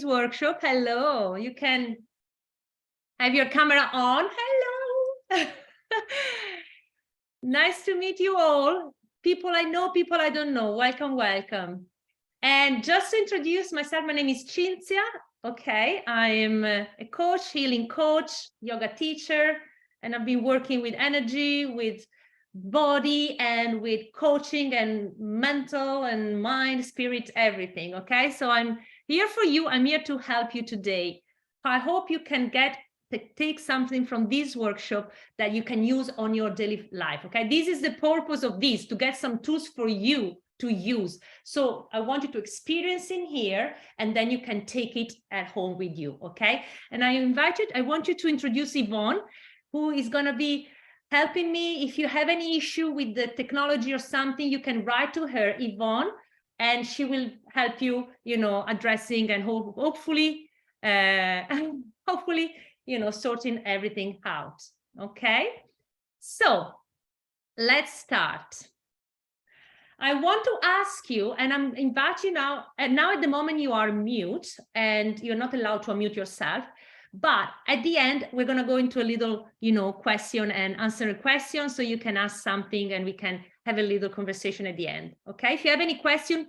workshop. Hello, you can have your camera on. Hello. Nice to meet you all. People I know, people I don't know. Welcome, welcome. And just to introduce myself, my name is Cinzia. Okay, I am a coach, healing coach, yoga teacher, and I've been working with energy, with body, and with coaching and mental and mind, spirit, everything. Okay, so I'm here for you. I'm here to help you today. I hope you can take something from this workshop that you can use on your daily life. Okay, this is the purpose of this, to get some tools for you to use. So I want you to experience in here, and then you can take it at home with you. Okay, and I want you to introduce Yvonne, who is going to be helping me. If you have any issue with the technology or something, you can write to her, Yvonne, and she will help you, addressing and hopefully sorting everything out. Okay, so let's start. I want to ask you, and I'm inviting you now, and now at the moment you are mute and you're not allowed to unmute yourself, but at the end, we're going to go into a little, question and answer a question, so you can ask something and we can have a little conversation at the end. Okay, if you have any question,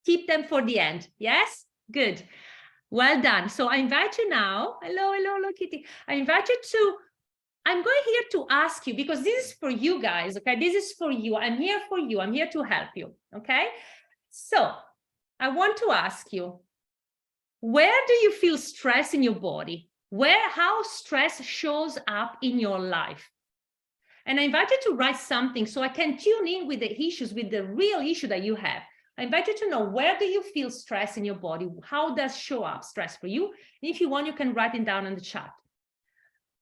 keep them for the end. Yes, good. Well done. So I invite you now. Hello, Kitty. I invite you to, I'm going here to ask you, because this is for you guys, okay? This is for you. I'm here for you. I'm here to help you, okay? So I want to ask you, where do you feel stress in your body? How stress shows up in your life? And I invite you to write something so I can tune in with the issues, with the real issue that you have. I invite you to know, where do you feel stress in your body? How does show up stress for you? And if you want, you can write it down in the chat.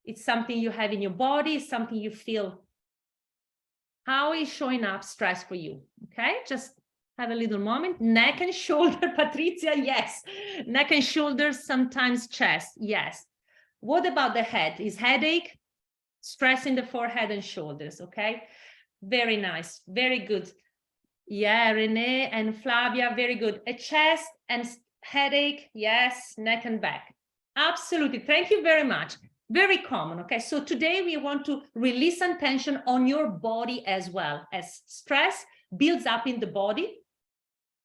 It's something you have in your body, something you feel. How is showing up stress for you? Okay, just have a little moment. Neck and shoulder, Patrizia, yes. Neck and shoulders, sometimes chest, yes. What about the head? Is headache, stress in the forehead and shoulders, okay? Very nice, very good. Yeah, Renee and Flavia, very good. A chest and headache, yes, neck and back. Absolutely, thank you very much. Very common, okay? So today we want to release some tension on your body as well, as stress builds up in the body.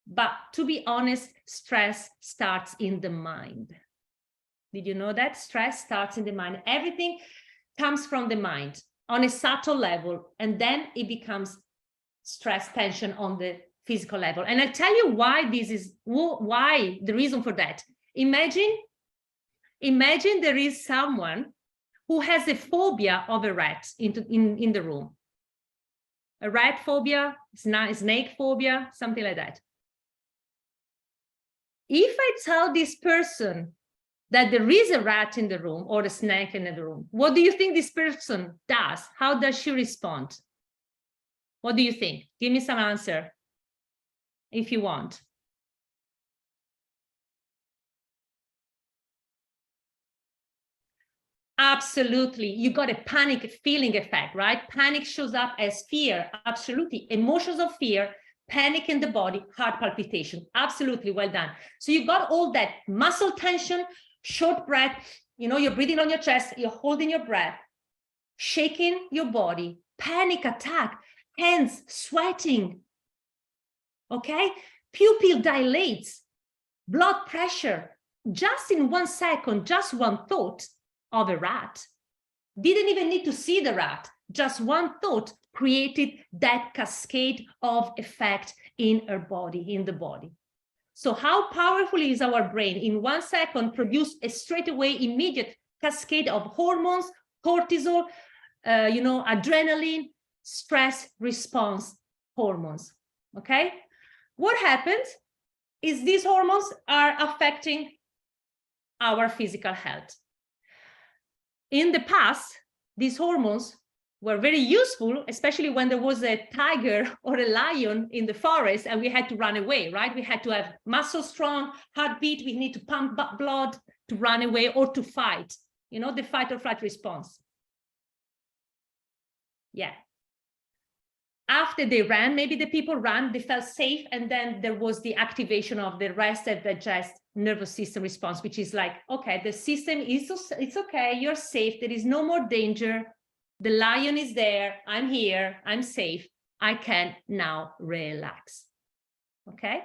But to be honest, stress starts in the mind. Did you know that? Stress starts in the mind. Everything comes from the mind on a subtle level, and then it becomes stress, tension on the physical level. And I'll tell you why why the reason for that. Imagine there is someone who has a phobia of a rat in the room. A rat phobia, snake phobia, something like that. If I tell this person that there is a rat in the room or a snake in the room, what do you think this person does? How does she respond? What do you think? Give me some answer if you want. Absolutely. You got a panic feeling effect, right? Panic shows up as fear. Absolutely. Emotions of fear, panic in the body, heart palpitation. Absolutely. Well done. So you got all that muscle tension, short breath, you're breathing on your chest, you're holding your breath, shaking your body, panic attack, hands sweating. Okay. Pupil dilates, blood pressure, just in 1 second, just one thought of a rat. Didn't even need to see the rat. Just one thought created that cascade of effect in her body, in the body. So how powerful is our brain? In 1 second, produce a straightaway immediate cascade of hormones, cortisol, adrenaline, stress response hormones. Okay. What happens is these hormones are affecting our physical health. In the past, these hormones were very useful, especially when there was a tiger or a lion in the forest and we had to run away, right? We had to have muscle strong, heartbeat, we need to pump blood to run away or to fight, the fight or flight response. Yeah. After they ran, maybe the people ran, they felt safe, and then there was the activation of the rest and digest nervous system response, which is like, okay, the system is, it's okay, you're safe, there is no more danger, the lion is there, I'm here, I'm safe, I can now relax. Okay,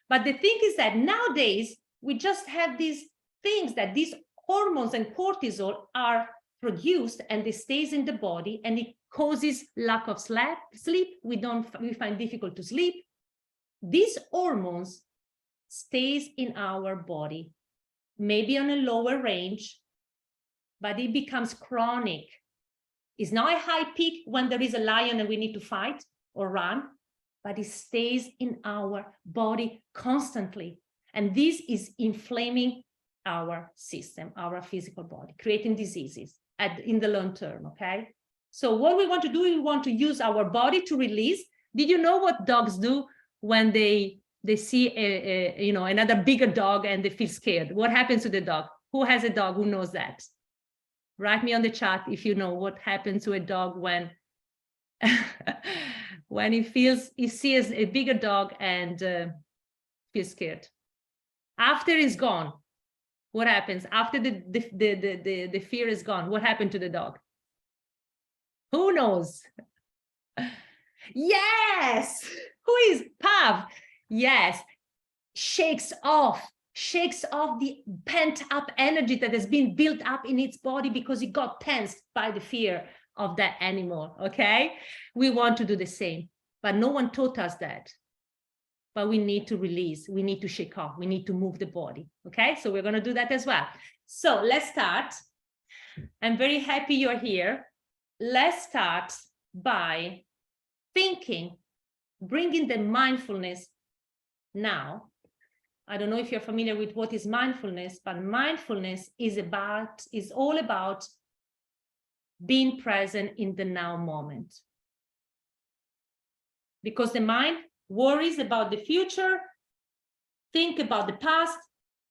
but the thing is that nowadays we just have these things that these hormones and cortisol are produced, and it stays in the body, and it causes lack of sleep. We find difficult to sleep. These hormones stays in our body, maybe on a lower range, but it becomes chronic. It's not a high peak when there is a lion and we need to fight or run, but it stays in our body constantly. And this is inflaming our system, our physical body, creating diseases in the long term, okay? So what we want to do, we want to use our body to release. Did you know what dogs do when they see another bigger dog and they feel scared? What happens to the dog? Who has a dog who knows that? Write me on the chat if you know what happens to a dog when when he sees a bigger dog and feels scared. After it's gone, what happens? After the fear is gone, what happened to the dog? Who knows? Yes! Who is Pav? Yes. Shakes off the pent-up energy that has been built up in its body because it got tensed by the fear of that animal, okay? We want to do the same, but no one taught us that. But we need to release, we need to shake off, we need to move the body, okay? So we're gonna do that as well. So let's start. I'm very happy you're here. Let's start by thinking, bringing the mindfulness now. I don't know if you're familiar with what is mindfulness, but mindfulness is all about being present in the now moment. Because the mind worries about the future, think about the past,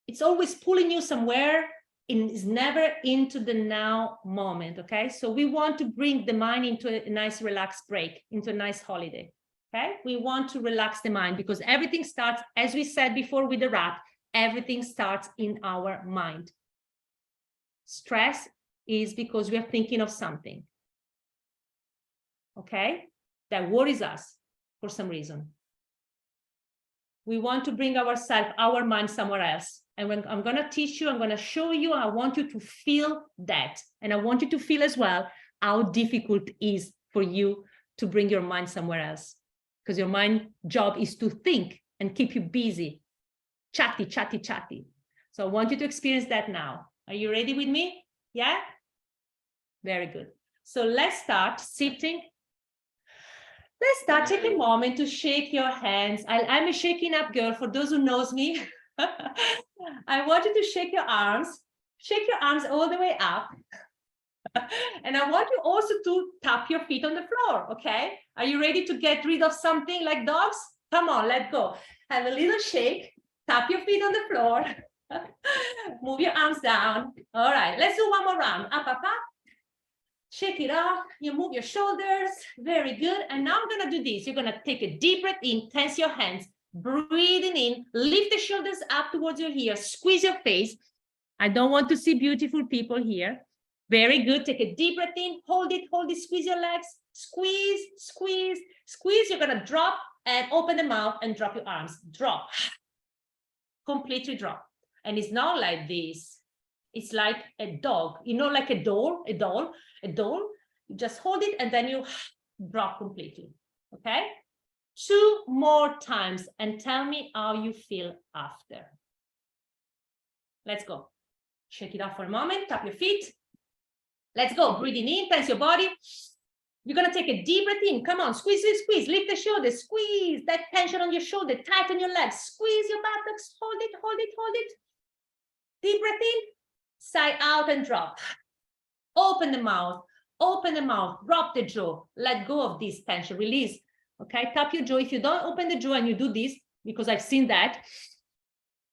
it's always pulling you somewhere and is never into the now moment, okay? So we want to bring the mind into a nice relaxed break, into a nice holiday, okay? We want to relax the mind because everything starts, as we said before with the rat, everything starts in our mind. Stress is because we are thinking of something, okay? That worries us for some reason. We want to bring our mind somewhere else. And when I'm going to teach you, I'm going to show you, I want you to feel that. And I want you to feel as well how difficult it is for you to bring your mind somewhere else. Because your mind job is to think and keep you busy, chatty, chatty, chatty. So I want you to experience that now. Are you ready with me? Yeah? Very good. So let's start sitting. Let's start. Take a moment to shake your hands. I'm a shaking up girl. For those who knows me, I want you to shake your arms all the way up. And I want you also to tap your feet on the floor, okay? Are you ready to get rid of something like dogs? Come on, let's go. Have a little shake, tap your feet on the floor, move your arms down. All right, let's do one more round. Up, up, up. Shake it off, you move your shoulders, very good. And now I'm gonna do this. You're gonna take a deep breath in, tense your hands, breathing in, lift the shoulders up towards your ears, squeeze your face. I don't want to see beautiful people here. Very good, take a deep breath in, hold it, squeeze your legs, squeeze, squeeze, squeeze. You're gonna drop and open the mouth and drop your arms, drop, completely drop. And it's not like this. It's like a dog, you know, like a doll. You just hold it and then you drop completely, okay? 2 more times and tell me how you feel after. Let's go. Shake it off for a moment, tap your feet. Let's go, breathing in, tense your body. You're gonna take a deep breath in, come on, squeeze, squeeze, squeeze, lift the shoulders, squeeze that tension on your shoulder, tighten your legs, squeeze your buttocks, hold it, hold it, hold it. Deep breath in, sigh out and drop. Open the mouth, drop the jaw, let go of this tension, release, okay? Tap your jaw. If you don't open the jaw and you do this, because I've seen that,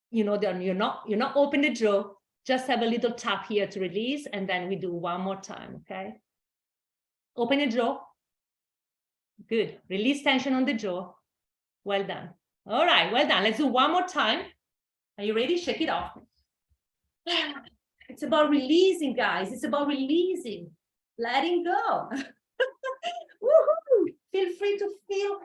you know, then you're not open the jaw, just have a little tap here to release, and then we do one more time, okay? Open the jaw, Good. Release tension on the jaw. Well done. All right, well done. Let's do one more time. Are you ready? Shake it off. It's about releasing, guys. It's about releasing, letting go. Woohoo! Feel free to feel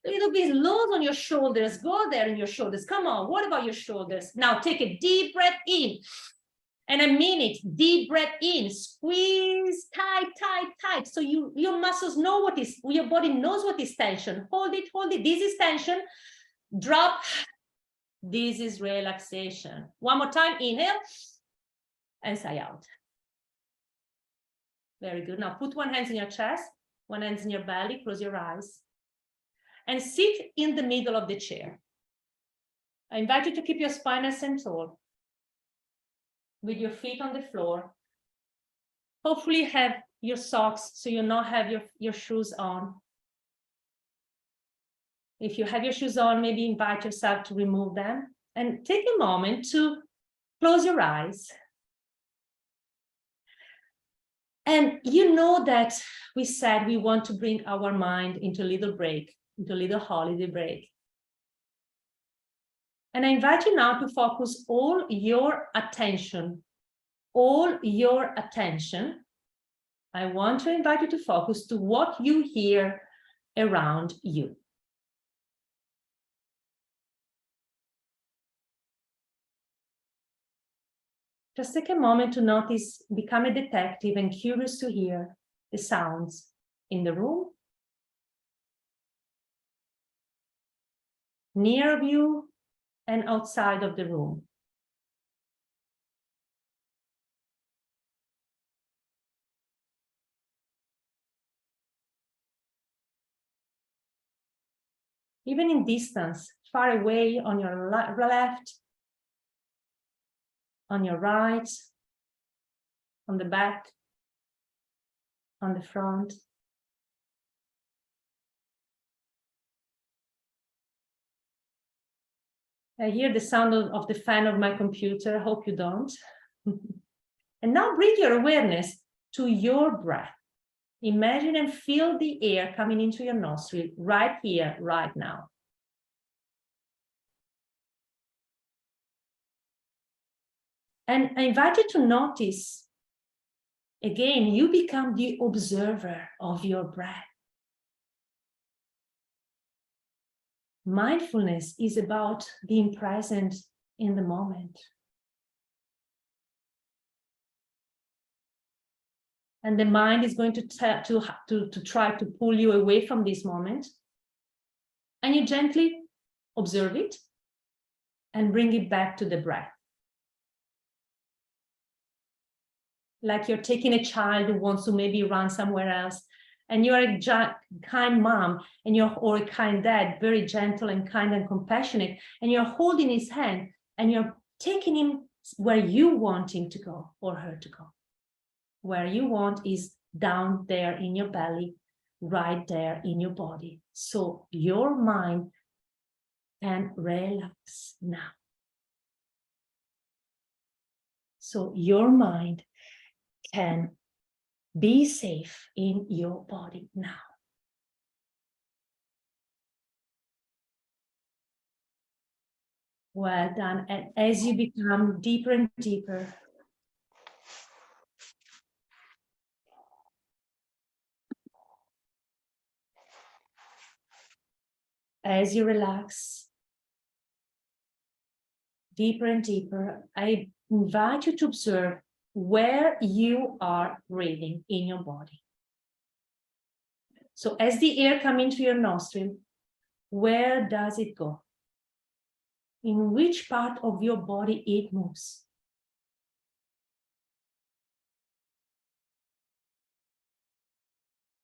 a little bit load on your shoulders. Go there in your shoulders. Come on. What about your shoulders? Now take a deep breath in. And a minute, deep breath in, squeeze tight, tight, tight. So your muscles know what is, your body knows what is tension. Hold it, hold it. This is tension. Drop. This is relaxation. One more time, inhale and sigh out. Very good. Now put one hand in your chest, one hand in your belly, close your eyes, and sit in the middle of the chair. I invite you to keep your spine nice and tall, with your feet on the floor. Hopefully have your socks so you not have your shoes on. If you have your shoes on, maybe invite yourself to remove them and take a moment to close your eyes. And you know that we said we want to bring our mind into a little break, into a little holiday break. And I invite you now to focus all your attention. I want to invite you to focus to what you hear around you. Just take a moment to notice, become a detective and curious to hear the sounds in the room, near you, and outside of the room. Even in distance, far away on your left, on your right, on the back, on the front. I hear the sound of the fan of my computer. I hope you don't. And now bring your awareness to your breath. Imagine and feel the air coming into your nostril right here, right now. And I invite you to notice, again, you become the observer of your breath. Mindfulness is about being present in the moment. And the mind is going to try to pull you away from this moment. And you gently observe it and bring it back to the breath. Like you're taking a child who wants to maybe run somewhere else, and you're a kind mom and or a kind dad, very gentle and kind and compassionate, and you're holding his hand and you're taking him where you want him to go or her to go. Where you want is down there in your belly, right there in your body. So your mind can relax now. So your mind can be safe in your body now. Well done. And as you become deeper and deeper, as you relax deeper and deeper, I invite you to observe where you are breathing in your body. So as the air comes into your nostril, where does it go? In which part of your body it moves?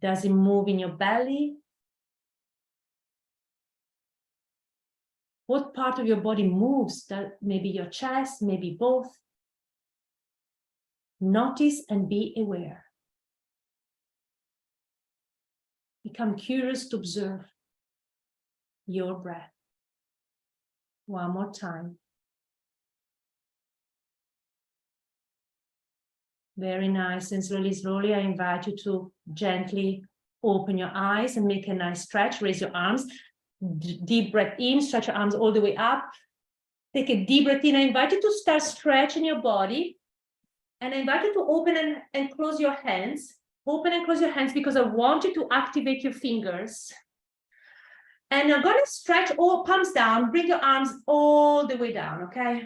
Does it move in your belly? What part of your body moves? That maybe your chest, maybe both. Notice and be aware. Become curious to observe your breath. One more time. Very nice. And slowly, slowly, I invite you to gently Open your eyes and make a nice stretch. Raise your arms. Deep breath in, stretch your arms all the way up. Take a deep breath in. I invite you to start stretching your body. And I invite you to open and close your hands. Open and close your hands because I want you to activate your fingers. And you're going to stretch all palms down. Bring your arms all the way down, okay?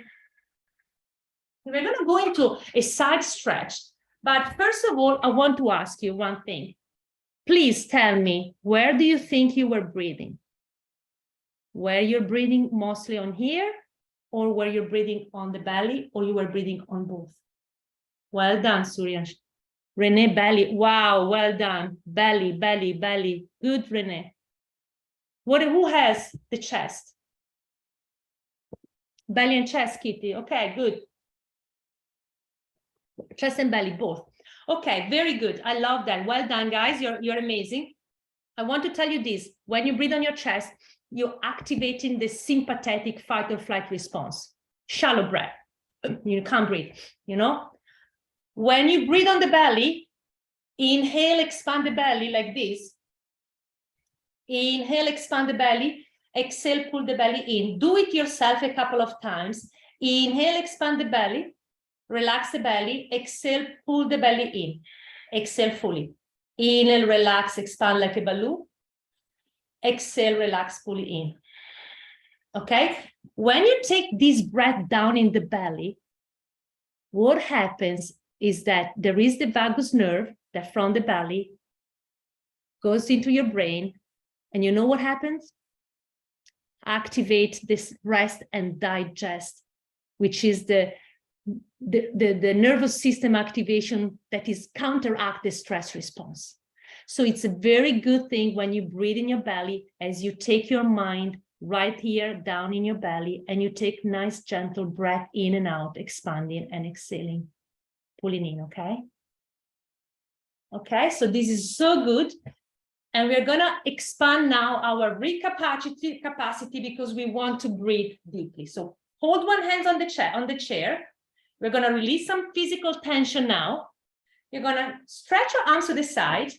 We're going to go into a side stretch. But first of all, I want to ask you one thing. Please tell me, where do you think you were breathing? Where you're breathing mostly on here, or where you're breathing on the belly, or you were breathing on both? Well done, Suryansh. Renee, belly. Wow, well done. Belly, belly, belly. Good, Renee. Who has the chest? Belly and chest, Kitty. Okay, good. Chest and belly, both. Okay, very good. I love that. Well done, guys. You're amazing. I want to tell you this. When you breathe on your chest, you're activating the sympathetic fight or flight response. Shallow breath. You can't breathe, you know? When you breathe on the belly, inhale, expand the belly like this. Inhale, expand the belly. Exhale, pull the belly in. Do it yourself a couple of times. Inhale, expand the belly. Relax the belly. Exhale, pull the belly in. Exhale fully. Inhale, relax, expand like a balloon. Exhale, relax, pull it in. Okay? When you take this breath down in the belly, what happens is that there is the vagus nerve that from the belly goes into your brain. And you know what happens? Activate this rest and digest, which is the nervous system activation that is counteract the stress response. So it's a very good thing when you breathe in your belly as you take your mind right here down in your belly and you take nice gentle breath in and out, expanding and exhaling, pulling in, okay? Okay, so this is so good. And we're gonna expand now our capacity because we want to breathe deeply. So hold one hand on the chair. We're gonna release some physical tension now. You're gonna stretch your arms to the side.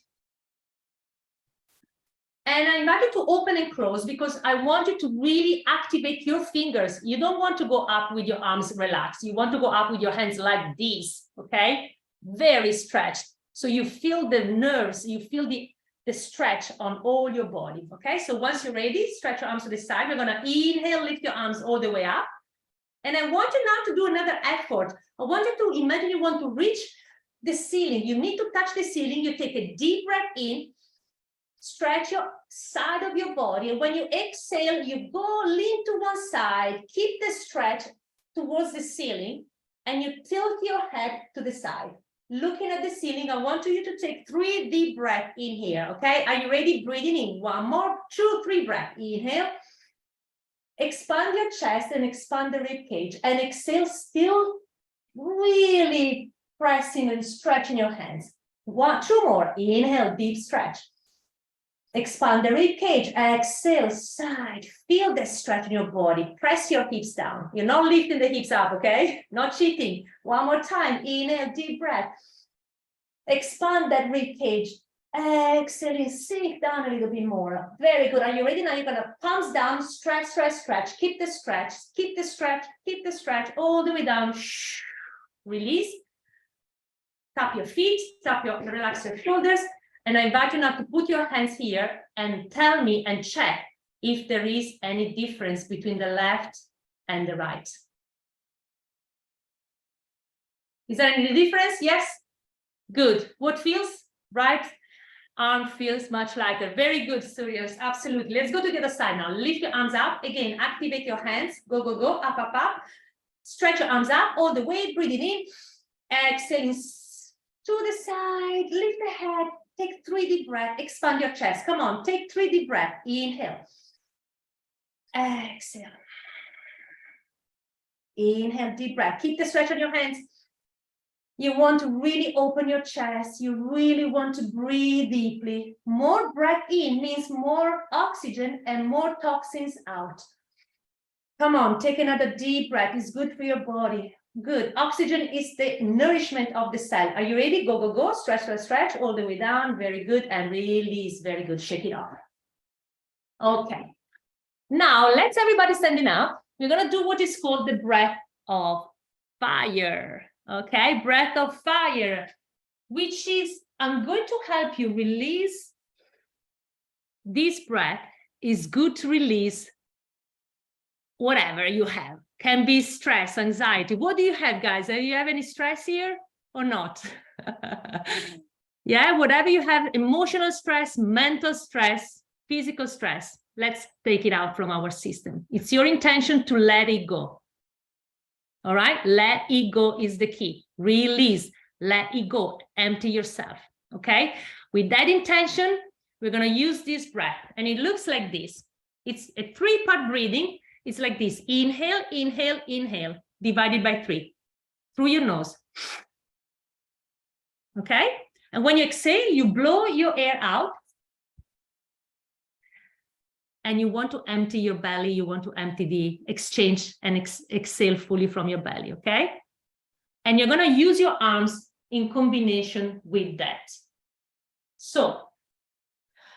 And I invite you to open and close because I want you to really activate your fingers. You don't want to go up with your arms relaxed. You want to go up with your hands like this, okay? Very stretched. So you feel the nerves, you feel the stretch on all your body, okay? So once you're ready, stretch your arms to the side. We're gonna inhale, lift your arms all the way up. And I want you now to do another effort. I want you to imagine you want to reach the ceiling. You need to touch the ceiling. You take a deep breath in, stretch your side of your body. And when you exhale, you go lean to one side, keep the stretch towards the ceiling, and you tilt your head to the side. Looking at the ceiling, I want you to take 3 deep breaths in here, okay? Are you ready? Breathing in. 1 more, 2, 3 breaths. Inhale. Expand your chest and expand the rib cage. And exhale, still really pressing and stretching your hands. 1, 2 more. Inhale, deep stretch. Expand the rib cage. Exhale, side. Feel the stretch in your body. Press your hips down. You're not lifting the hips up, okay? Not cheating. 1 more time. Inhale, deep breath. Expand that rib cage. Exhale, sink down a little bit more. Very good. Are you ready? Now you're going to palms down, stretch, stretch, stretch. Keep the stretch, keep the stretch, keep the stretch all the way down. Release. Tap your feet, relax your shoulders. And I invite you now to put your hands here and tell me and check if there is any difference between the left and the right. Is there any difference? Yes? Good. What feels? Right arm feels much lighter. Very good, Suryas. Absolutely. Let's go to the other side now. Lift your arms up. Again, activate your hands. Go, go, go. Up, up, up. Stretch your arms up all the way. Breathing in. Exhaling to the side. Lift the head. Take 3 deep breaths. Expand your chest. Come on. Take 3 deep breaths. Inhale. Exhale. Inhale, deep breath. Keep the stretch on your hands. You want to really open your chest. You really want to breathe deeply. More breath in means more oxygen and more toxins out. Come on, take another deep breath. It's good for your body. Good. Oxygen is the nourishment of the cell. Are you ready? Go, go, go. Stretch, stretch, stretch. All the way down. Very good. And release. Very good. Shake it off. Okay. Now, let's everybody standing up. We're going to do what is called the breath of fire. Okay. Breath of fire, which is, I'm going to help you release. This breath is good to release whatever you have. Can be stress, anxiety. What do you have, guys? Do you have any stress here or not? Yeah, whatever you have, emotional stress, mental stress, physical stress, let's take it out from our system. It's your intention to let it go. All right, let it go is the key. Release, let it go, empty yourself. Okay, with that intention, we're going to use this breath, and it looks like this. It's a 3-part breathing. It's like this. Inhale, inhale, inhale, divided by 3 through your nose. Okay, and when you exhale, you blow your air out, and you want to empty your belly. You want to empty the exchange and exhale fully from your belly. Okay, and you're going to use your arms in combination with that. So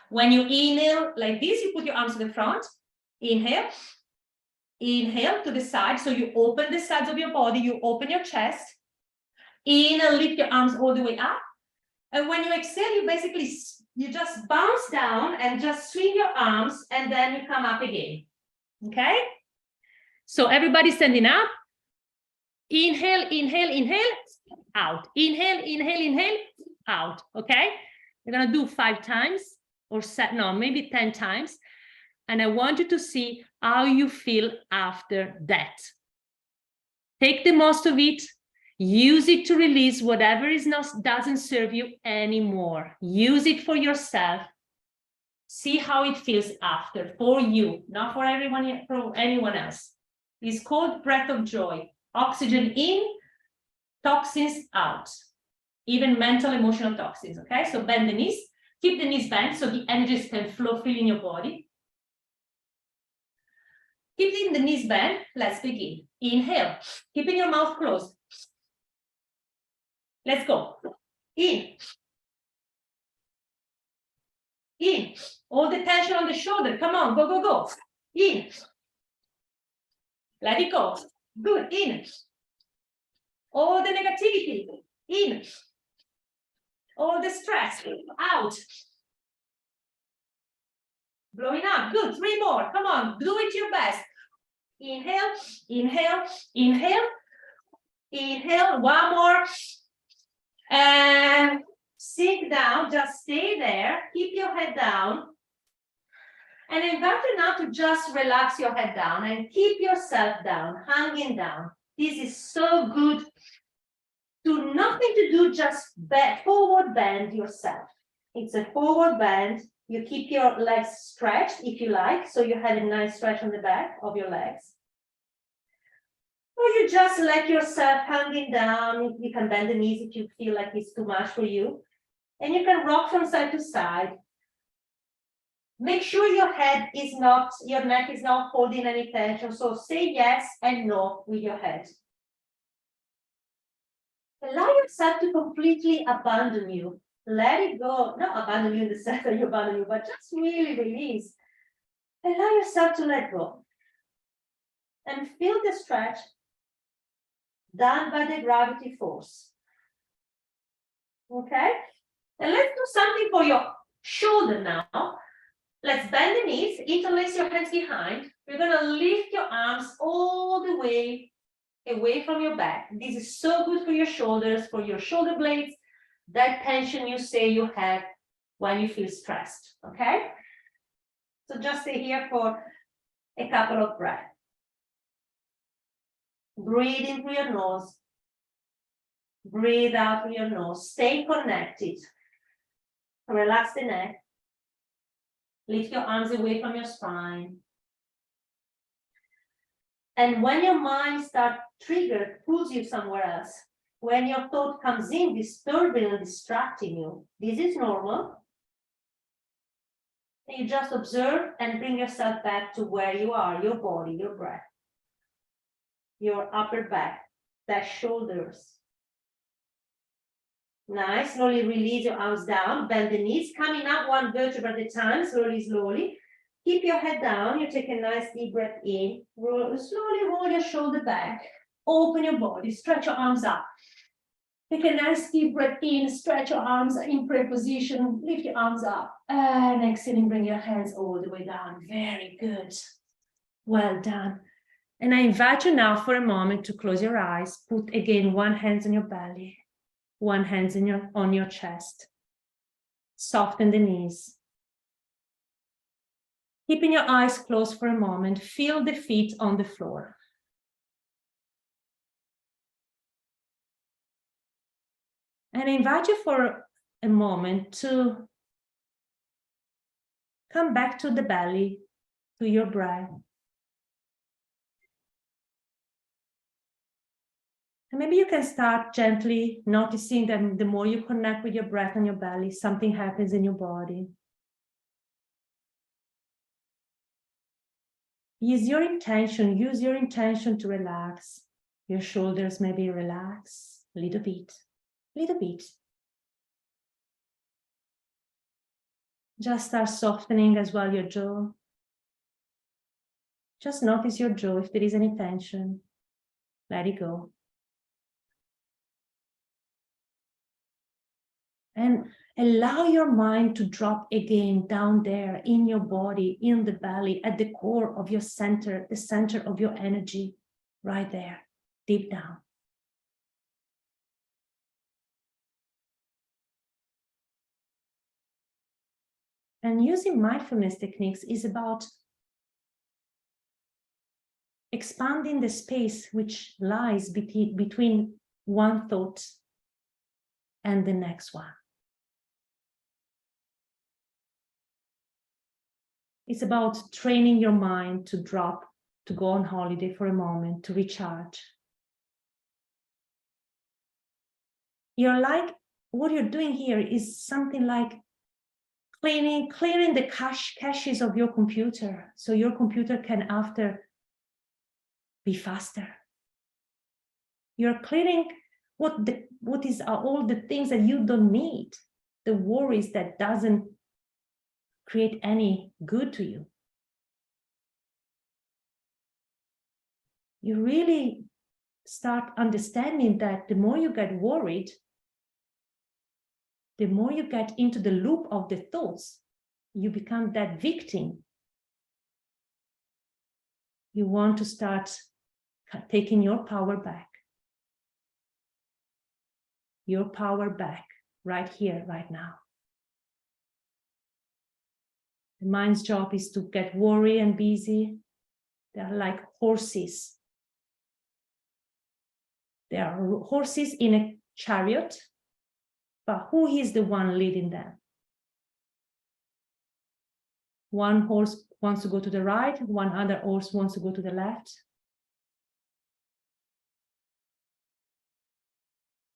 when you inhale like this, you put your arms to the front. Inhale, inhale to the side. So you open the sides of your body, you open your chest. Inhale, lift your arms all the way up. And when you exhale, you basically, you just bounce down and just swing your arms, and then you come up again. Okay? So everybody standing up. Inhale, inhale, inhale, out. Inhale, inhale, inhale, out. Okay? You're going to do 5 times or maybe 10 times. And I want you to see how you feel after that. Take the most of it. Use it to release whatever doesn't serve you anymore. Use it for yourself. See how it feels after, for you, not for everyone, for anyone else. It's called breath of joy. Oxygen in, toxins out. Even mental, emotional toxins. Okay, so bend the knees. Keep the knees bent so the energies can flow freely in your body. Keeping the knees bent, let's begin. Inhale, keeping your mouth closed. Let's go. In. In. All the tension on the shoulder. Come on, go, go, go. In. Let it go. Good. In. All the negativity. In. All the stress. Out. Blowing up. Good. 3 more. Come on. Do it your best. Inhale. Inhale. Inhale. Inhale. 1 more. And sink down. Just stay there. Keep your head down. And I invite you now to just relax your head down and keep yourself down, hanging down. This is so good. Do nothing to do, just forward bend yourself. It's a forward bend. You keep your legs stretched if you like, so you have a nice stretch on the back of your legs. Or you just let yourself hanging down. You can bend the knees if you feel like it's too much for you. And you can rock from side to side. Make sure your neck is not holding any tension. So say yes and no with your head. Allow yourself to completely abandon you. Let it go. Not abandon you in the sense that you abandon you, but just really release. Allow yourself to let go. And feel the stretch done by the gravity force. Okay? And let's do something for your shoulder now. Let's bend the knees, interlace your hands behind. We're going to lift your arms all the way away from your back. This is so good for your shoulders, for your shoulder blades, that tension you say you have when you feel stressed, okay? So just stay here for a couple of breaths. Breathe in through your nose. Breathe out through your nose. Stay connected. Relax the neck. Lift your arms away from your spine. And when your mind starts triggered, pulls you somewhere else, when your thought comes in, disturbing and distracting you, this is normal. And you just observe and bring yourself back to where you are, your body, your breath, your upper back. the shoulders. Nice. Slowly release your arms down. Bend the knees. Coming up one vertebra at a time. Slowly, slowly. Keep your head down. You take a nice deep breath in. Slowly roll your shoulder back. Open your body. Stretch your arms up. Take a nice deep breath in. Stretch your arms in prayer position. Lift your arms up. And exhaling, bring your hands all the way down. Very good. Well done. And I invite you now for a moment to close your eyes. Put again one hand on your belly. One hand on your chest. Soften the knees. Keeping your eyes closed for a moment, feel the feet on the floor. And I invite you for a moment to come back to the belly, to your breath. And maybe you can start gently noticing that the more you connect with your breath and your belly, something happens in your body. Use your intention to relax. Your shoulders maybe relax a little bit. Just start softening as well your jaw. Just notice your jaw. If there is any tension, let it go. And allow your mind to drop again down there in your body, in the belly, at the core of your center, the center of your energy, right there, deep down. And using mindfulness techniques is about expanding the space which lies between one thought and the next one. It's about training your mind to drop, to go on holiday for a moment, to recharge. What you're doing here is something like clearing the caches of your computer, so your computer can after be faster. You're clearing what is all the things that you don't need, the worries that doesn't create any good to you. You really start understanding that the more you get worried, the more you get into the loop of the thoughts, you become that victim. You want to start taking your power back. Your power back, right here, right now. The mind's job is to get worried and busy. They are like horses. They are horses in a chariot, but who is the one leading them? One horse wants to go to the right, one other horse wants to go to the left.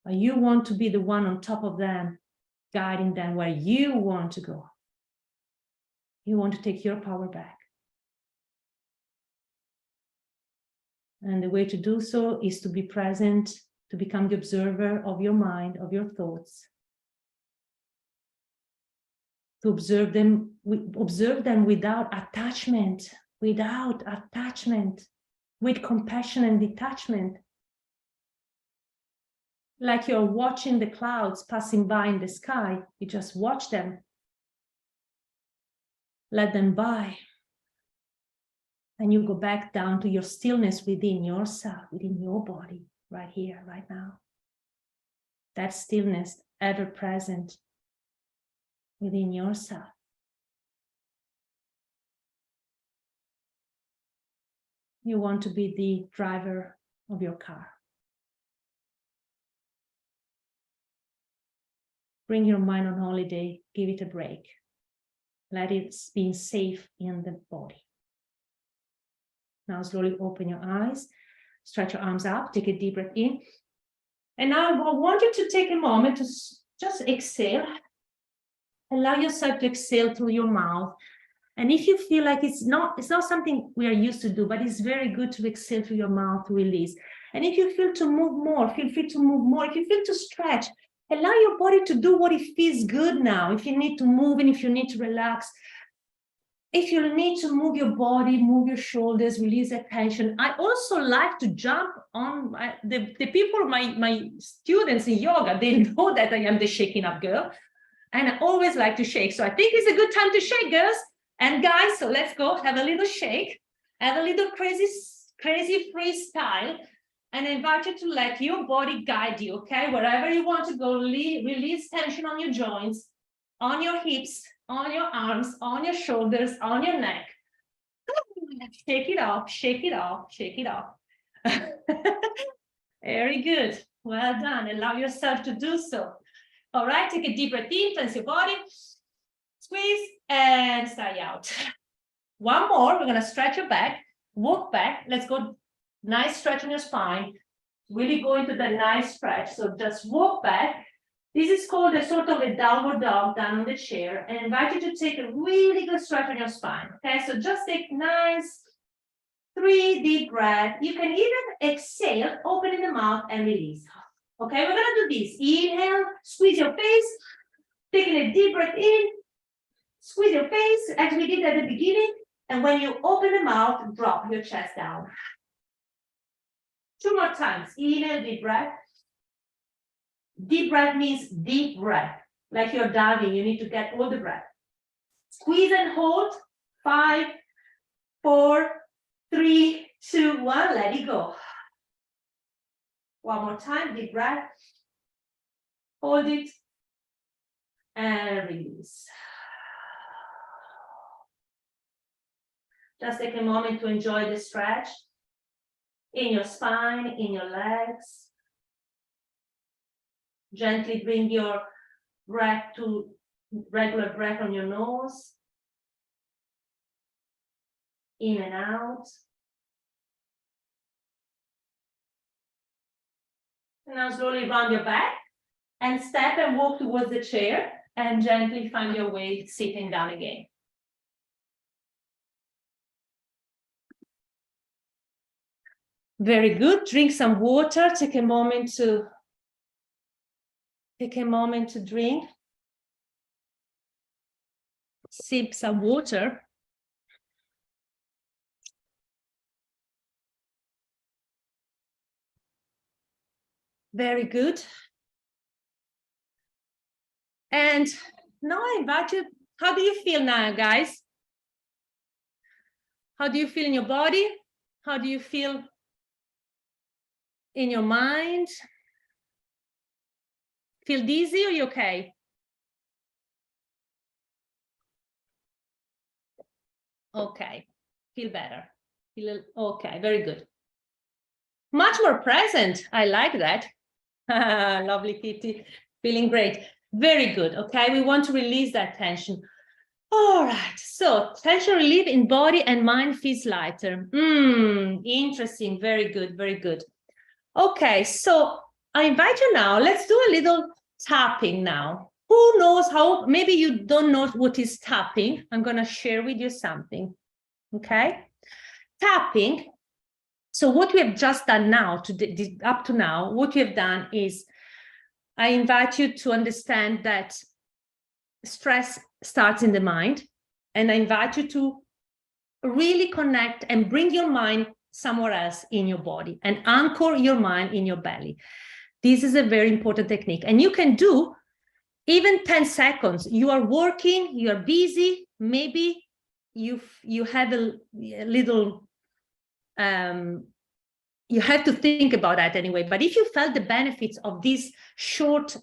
But you want to be the one on top of them, guiding them where you want to go. You want to take your power back. And the way to do so is to be present, to become the observer of your mind, of your thoughts. To observe them without attachment, with compassion and detachment. Like you're watching the clouds passing by in the sky, you just watch them. Let them by. And you go back down to your stillness within yourself, within your body, right here, right now. That stillness ever present within yourself. You want to be the driver of your car. Bring your mind on holiday, give it a break. Let it be safe in the body. Now slowly open your eyes, stretch your arms up, take a deep breath in. And now I want you to take a moment to just exhale. Allow yourself to exhale through your mouth. And if you feel like it's not something we are used to do, but it's very good to exhale through your mouth to release. And if you feel to move more, feel free to move more. If you feel to stretch, allow your body to do what it feels good now. If you need to move and if you need to relax, if you need to move your body, move your shoulders, release that tension. I also like to jump on the people, my students in yoga, they know that I am the shaking up girl. And I always like to shake. So I think it's a good time to shake, girls and guys. So let's go have a little shake, have a little crazy freestyle. And I invite you to let your body guide you, okay? Wherever you want to go, release tension on your joints, on your hips, on your arms, on your shoulders, on your neck. Shake it off, shake it off, shake it off. Very good. Well done. Allow yourself to do so. All right, take a deep breath in, cleanse your body. Squeeze and sigh out. One more. We're going to stretch your back, walk back. Let's go. Nice stretch on your spine. Really go into that nice stretch. So just walk back. This is called a sort of a downward dog down on the chair. And I invite you to take a really good stretch on your spine. Okay, so just take nice 3 deep breaths. You can even exhale, opening the mouth and release. Okay, we're going to do this. Inhale, squeeze your face, taking a deep breath in, squeeze your face as we did at the beginning. And when you open the mouth, drop your chest down. 2 more times. Inhale, deep breath. Deep breath means deep breath, like you're diving. You need to get all the breath. Squeeze and hold. 5, 4, 3, 2, 1. Let it go. One more time. Deep breath. Hold it. And release. Just take a moment to enjoy the stretch in your spine, in your legs. Gently bring your breath to regular breath on your nose. In and out. And now slowly round your back and step and walk towards the chair and gently find your way sitting down again. Very good. Drink some water. Take a moment to drink. Sip some water. Very good. And now I invite you, how do you feel now, guys? How do you feel in your body? How do you feel in your mind? Feel dizzy or you okay? Okay, feel better. Feel okay, very good. Much more present. I like that. Lovely, Kitty. Feeling great. Very good. Okay, we want to release that tension. All right, so tension relief in body and mind feels lighter. Interesting. Very good, very good. Okay, so I invite you now, let's do a little tapping now. Who knows how, maybe you don't know what is tapping. I'm going to share with you something. Okay, tapping. So what we have just done now, up to now, what we have done is I invite you to understand that stress starts in the mind, and I invite you to really connect and bring your mind somewhere else in your body and anchor your mind in your belly. This is a very important technique, and you can do even 10 seconds. You are working, you are busy, maybe you have a little you have to think about that anyway. But if you felt the benefits of this short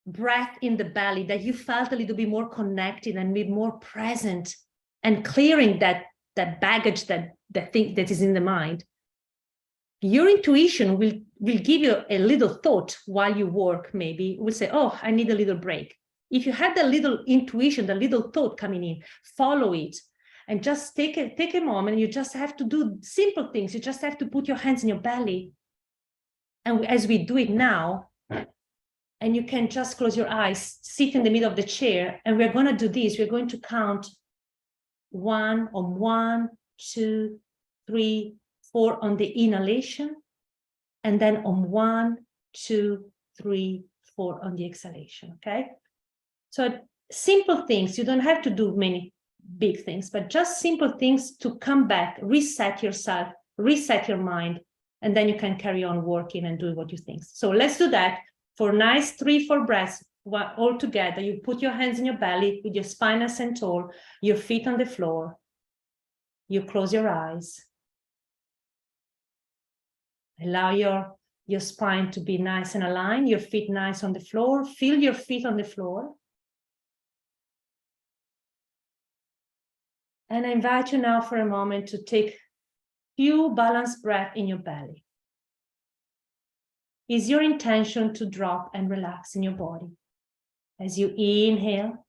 breath in the belly, that you felt a little bit more connected and be more present and clearing that baggage, that thing that is in the mind, your intuition will give you a little thought while you work. Maybe will say, oh, I need a little break. If you have the little intuition, the little thought coming in, follow it and just take a moment. You just have to do simple things. You just have to put your hands in your belly. And as we do it now, and you can just close your eyes, sit in the middle of the chair, and we're going to do this. We're going to count 1 on 1, 2, 3, 4 on the inhalation, And then on 1, 2, 3, 4 on the exhalation, okay? So simple things, you don't have to do many big things, but just simple things to come back, reset yourself, reset your mind, and then you can carry on working and do what you think. So let's do that for nice 3, 4 breaths all together. You put your hands in your belly with your spine nice and tall, your feet on the floor. You close your eyes. Allow your spine to be nice and aligned, your feet nice on the floor. Feel your feet on the floor. And I invite you now for a moment to take few balanced breaths in your belly. Is your intention to drop and relax in your body? As you inhale,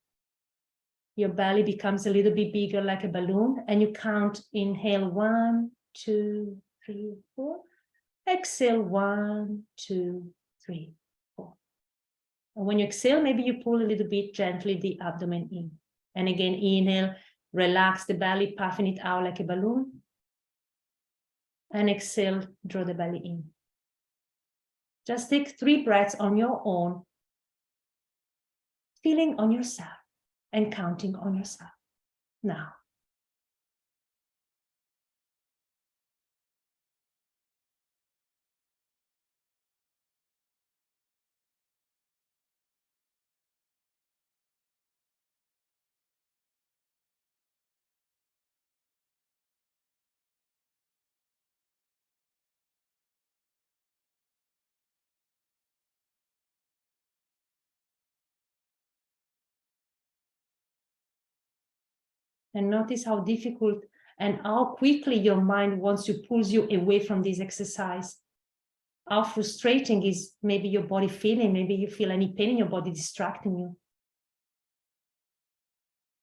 your belly becomes a little bit bigger like a balloon, and you count, inhale 1, 2, 3, 4. Exhale 1, 2, 3, 4. And when you exhale, maybe you pull a little bit gently the abdomen in. And again, inhale, relax the belly, puffing it out like a balloon. And exhale, draw the belly in. Just take 3 breaths on your own, feeling on yourself and counting on yourself. Now. And notice how difficult and how quickly your mind wants to pull you away from this exercise. How frustrating is maybe your body feeling, maybe you feel any pain in your body distracting you.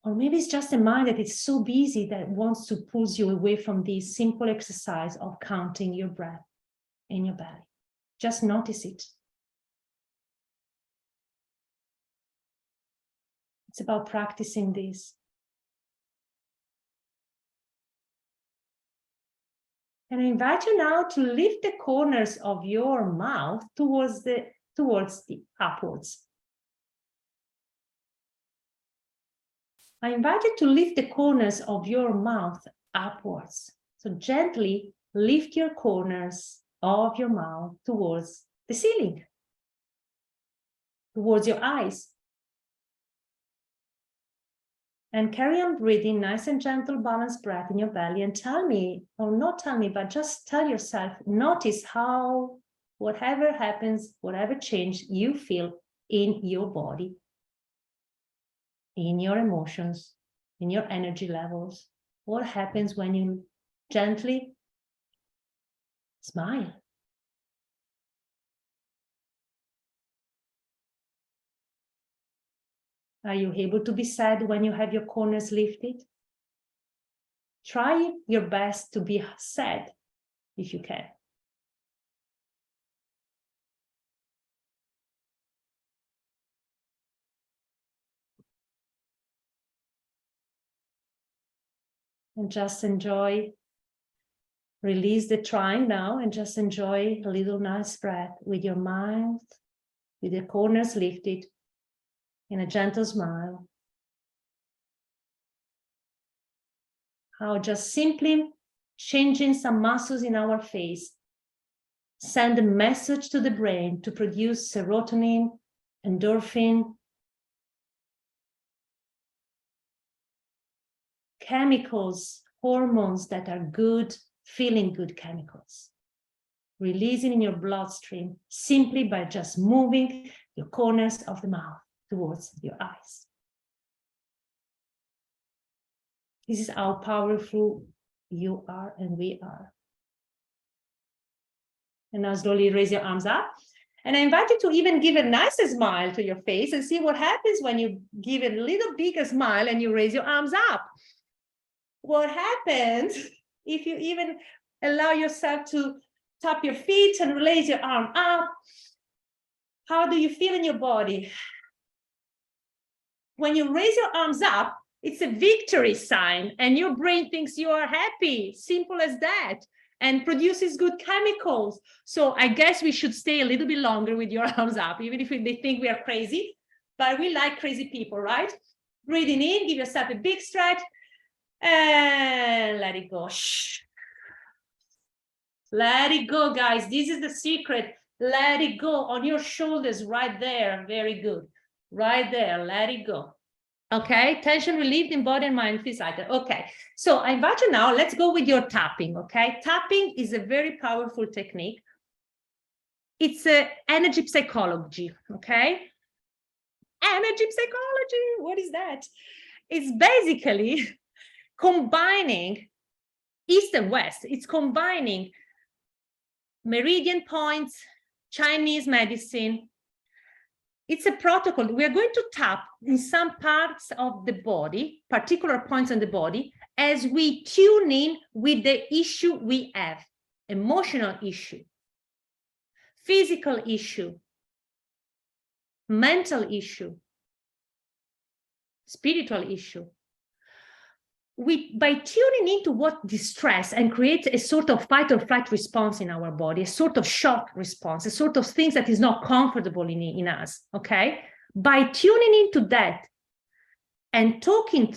Or maybe it's just a mind that is so busy that wants to pull you away from this simple exercise of counting your breath in your belly. Just notice it. It's about practicing this. And I invite you now to lift the corners of your mouth towards the upwards. I invite you to lift the corners of your mouth upwards. So gently lift your corners of your mouth towards the ceiling, towards your eyes. And carry on breathing, nice and gentle, balanced breath in your belly. And tell me, or not tell me, but just tell yourself, notice how whatever happens, whatever change you feel in your body, in your emotions, in your energy levels. What happens when you gently smile? Are you able to be sad when you have your corners lifted? Try your best to be sad if you can. And just enjoy, release the trying now and just enjoy a little nice breath with your mouth, with your corners lifted in a gentle smile. How just simply changing some muscles in our face send a message to the brain to produce serotonin, endorphin, chemicals, hormones that are good, feeling good chemicals, releasing in your bloodstream simply by just moving your corners of the mouth towards your eyes. This is how powerful you are and we are. And now slowly raise your arms up. And I invite you to even give a nicer smile to your face and see what happens when you give a little bigger smile and you raise your arms up. What happens if you even allow yourself to tap your feet and raise your arm up? How do you feel in your body? When you raise your arms up, it's a victory sign and your brain thinks you are happy. Simple as that. and produces good chemicals. So I guess we should stay a little bit longer with your arms up, even if they think we are crazy, but we like crazy people, right? Breathing in, give yourself a big stretch and let it go. Shh. Let it go, guys. This is the secret. Let it go on your shoulders right there. Very good. Right there. Let it go. Okay, tension relieved in body and mind, physical. Okay, so I invite you now, let's go with your tapping, okay? Tapping is a very powerful technique. It's energy psychology, okay? Energy psychology, what is that? It's basically combining East and West. It's combining meridian points, Chinese medicine. It's a protocol. We are going to tap in some parts of the body, particular points on the body, as we tune in with the issue we have, emotional issue, physical issue, mental issue, spiritual issue. By tuning into what distress and create a sort of fight or flight response in our body, a sort of shock response, a sort of things that is not comfortable in us, okay? By tuning into that and talking,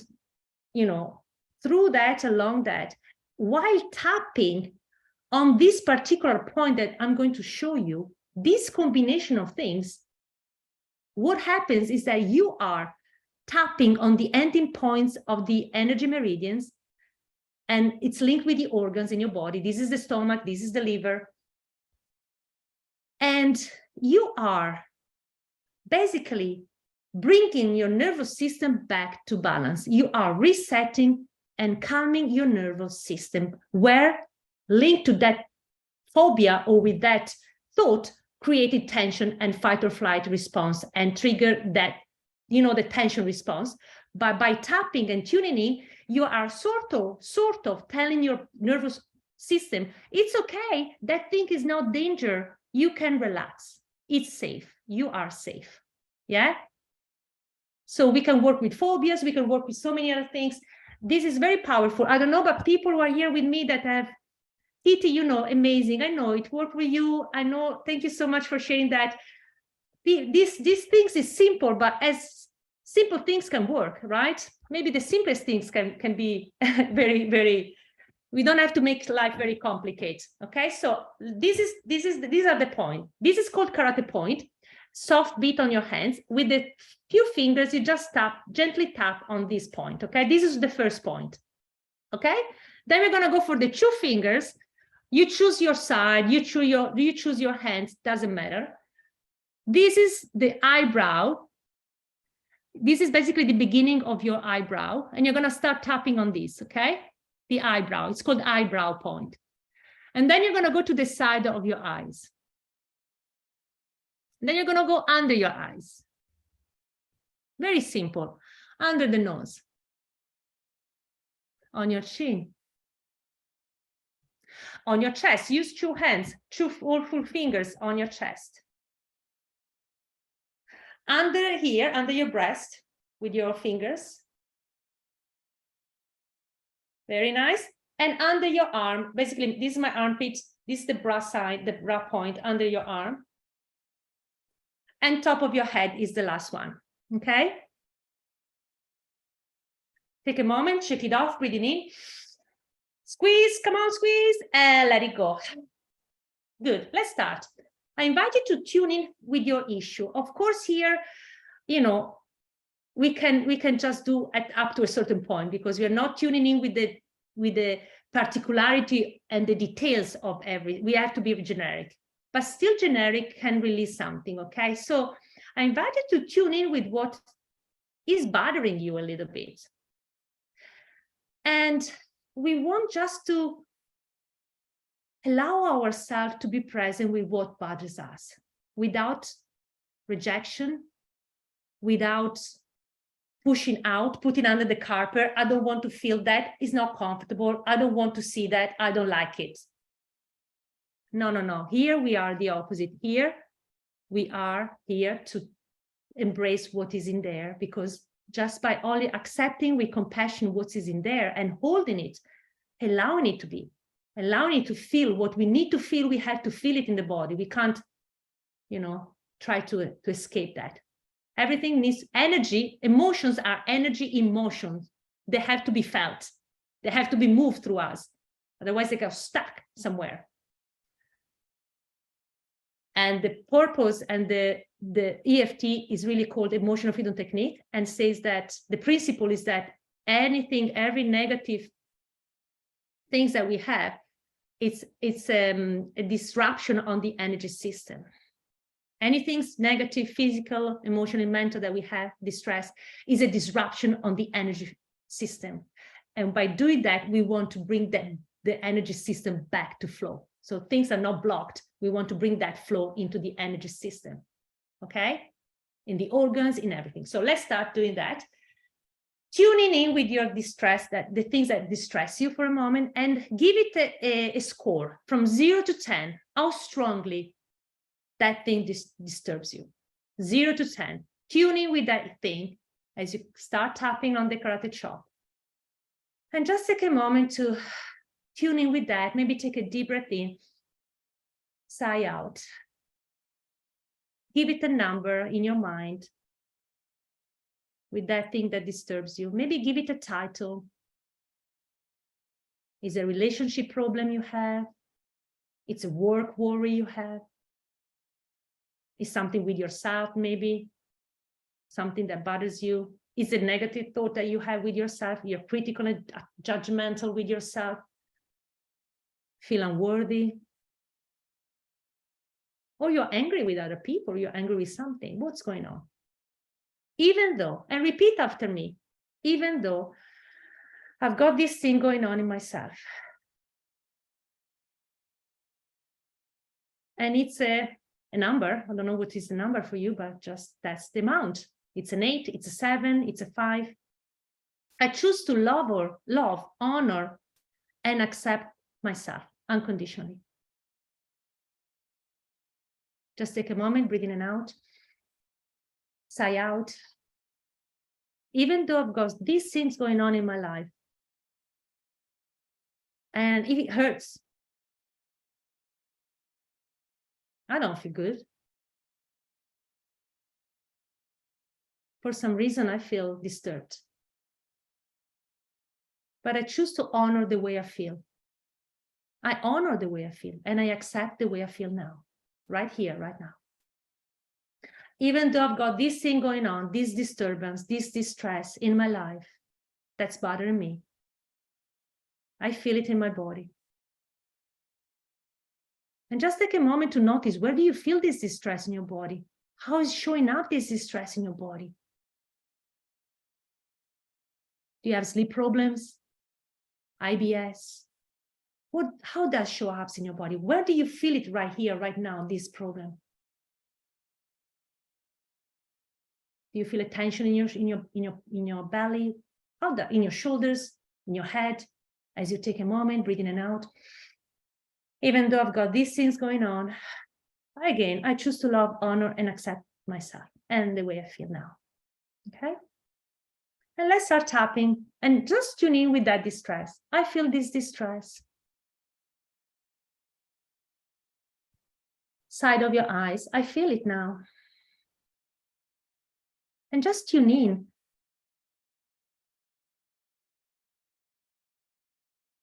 through that, along that, while tapping on this particular point that I'm going to show you, this combination of things, what happens is that you are tapping on the ending points of the energy meridians, and it's linked with the organs in your body. This is the stomach, this is the liver. And you are basically bringing your nervous system back to balance. You are resetting and calming your nervous system, where linked to that phobia or with that thought created tension and fight or flight response and trigger that, the tension response. But by tapping and tuning in, you are sort of telling your nervous system, it's okay, that thing is not danger, you can relax, it's safe, you are safe. Yeah. So we can work with phobias, we can work with so many other things. This is very powerful. I don't know, but people who are here with me that have Titi, amazing. I know it worked with you. I know. Thank you so much for sharing that. These things is simple, but as simple things can work, right? Maybe the simplest things can be very, very. We don't have to make life very complicated. Okay, so these are the point. This is called karate point. Soft beat on your hands with the few fingers. You just gently tap on this point. Okay, this is the first point. Okay, then we're gonna go for the 2 fingers. You choose your side. You choose your hands. Doesn't matter. This is the eyebrow. This is basically the beginning of your eyebrow, and you're gonna start tapping on this. Okay, the eyebrow. It's called eyebrow point. And then you're gonna go to the side of your eyes. Then you're gonna go under your eyes. Very simple. Under the nose. On your chin. On your chest. Use 2 hands, 2 full fingers on your chest. Under here, under your breast, with your fingers. Very nice. And under your arm, basically, this is my armpit. This is the bra side, the bra point under your arm. And top of your head is the last one. Okay? Take a moment, shake it off, breathing in. Squeeze, come on, squeeze, and let it go. Good, let's start. I invite you to tune in with your issue. Of course, here, we can just do it up to a certain point, because we are not tuning in with the particularity and the details of we have to be generic, but still generic can release something. Okay, so I invite you to tune in with what is bothering you a little bit. And we want just to allow ourselves to be present with what bothers us, without rejection, without pushing out, putting under the carpet. I don't want to feel that. It's not comfortable. I don't want to see that. I don't like it. No. Here we are the opposite. Here we are here to embrace what is in there, because just by only accepting with compassion what is in there and holding it, allowing it to be, allowing it to feel what we need to feel. We have to feel it in the body. We can't, try to escape that. Everything needs energy. Emotions are energy emotions. They have to be felt. They have to be moved through us. Otherwise, they get stuck somewhere. And the purpose and the EFT is really called emotional freedom technique, and says that the principle is that every negative things that we have, it's a disruption on the energy system. Anything's negative, physical, emotional, mental that we have, distress, is a disruption on the energy system. And by doing that, we want to bring the energy system back to flow. So things are not blocked. We want to bring that flow into the energy system, okay? In the organs, in everything. So let's start doing that. Tuning in with your distress, the things that distress you for a moment, and give it a score from 0 to 10, how strongly that thing disturbs you. 0 to 10. Tune in with that thing as you start tapping on the karate chop. And just take a moment to tune in with that. Maybe take a deep breath in, sigh out. Give it a number in your mind with that thing that disturbs you. Maybe give it a title. Is it a relationship problem you have? It's a work worry you have? Is something with yourself, maybe something that bothers you? Is it a negative thought that you have with yourself? You're critical and judgmental with yourself? Feel unworthy? Or you're angry with other people, you're angry with something. What's going on? Even though, and repeat after me, even though I've got this thing going on in myself, and it's a number, I don't know what is the number for you, but just that's the amount. It's an 8, it's a 7, it's a 5. I choose to love, honor, and accept myself unconditionally. Just take a moment, breathe in and out, sigh out. Even though I've got these things going on in my life, and if it hurts, I don't feel good. For some reason, I feel disturbed. But I choose to honor the way I feel. I honor the way I feel, and I accept the way I feel now, right here, right now. Even though I've got this thing going on, this disturbance, this distress in my life that's bothering me, I feel it in my body. And just take a moment to notice, where do you feel this distress in your body? How is showing up this distress in your body? Do you have sleep problems? IBS? How does show up in your body? Where do you feel it right here, right now, this problem? Do you feel a tension in your belly? In your shoulders, in your head, as you take a moment, breathe in and out? Even though I've got these things going on, again, I choose to love, honor, and accept myself and the way I feel now. Okay? And let's start tapping and just tune in with that distress. I feel this distress. Side of your eyes, I feel it now. And just tune in.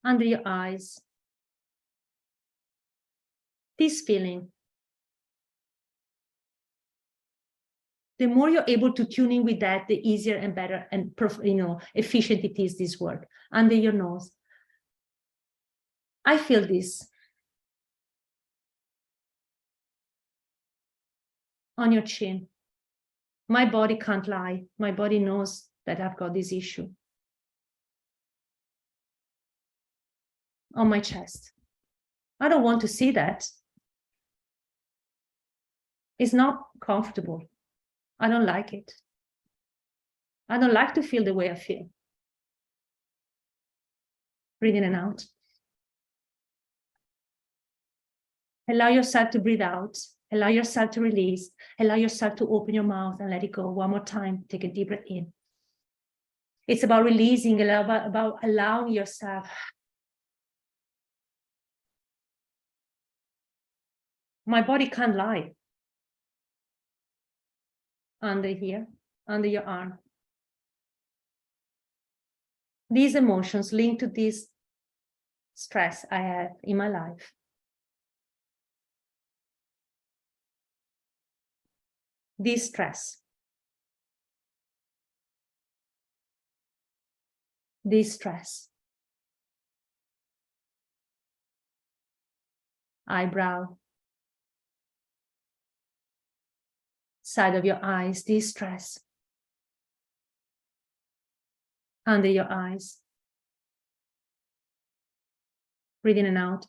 Under your eyes. This feeling. The more you're able to tune in with that, the easier and better and efficient it is, this work. Under your nose. I feel this. On your chin. My body can't lie. My body knows that I've got this issue. On my chest. I don't want to see that. It's not comfortable. I don't like it. I don't like to feel the way I feel. Breathe in and out. Allow yourself to breathe out. Allow yourself to release. Allow yourself to open your mouth and let it go. One more time. Take a deep breath in. It's about releasing, about allowing yourself My body can't lie. Under here, under your arm. These emotions linked to this stress I have in my life. This stress. This stress. Eyebrow. Side of your eyes, this stress. Under your eyes. Breathe in and out.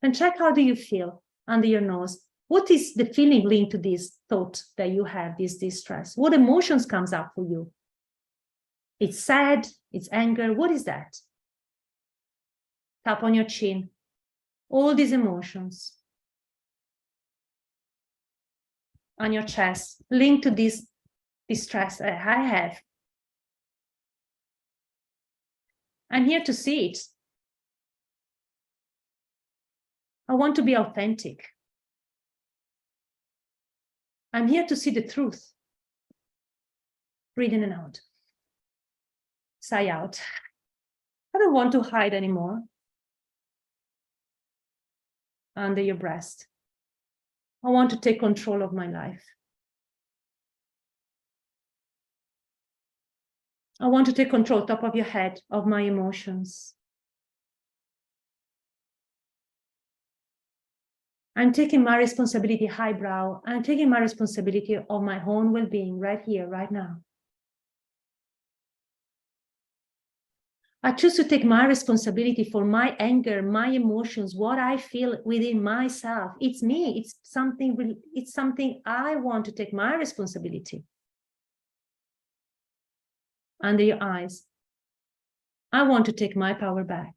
And check how do you feel under your nose. What is the feeling linked to this thought that you have, this distress? What emotions comes up for you? It's sad, it's anger. What is that? Tap on your chin. All these emotions on your chest linked to this distress I have. I'm here to see it. I want to be authentic. I'm here to see the truth. Breathe in and out. Sigh out. I don't want to hide anymore. Under your breast. I want to take control of my life. I want to take control, top of your head, of my emotions. I'm taking my responsibility, highbrow. I'm taking my responsibility of my own well-being right here, right now. I choose to take my responsibility for my anger, my emotions, what I feel within myself. It's me. It's something I want to take my responsibility. Under your eyes. I want to take my power back.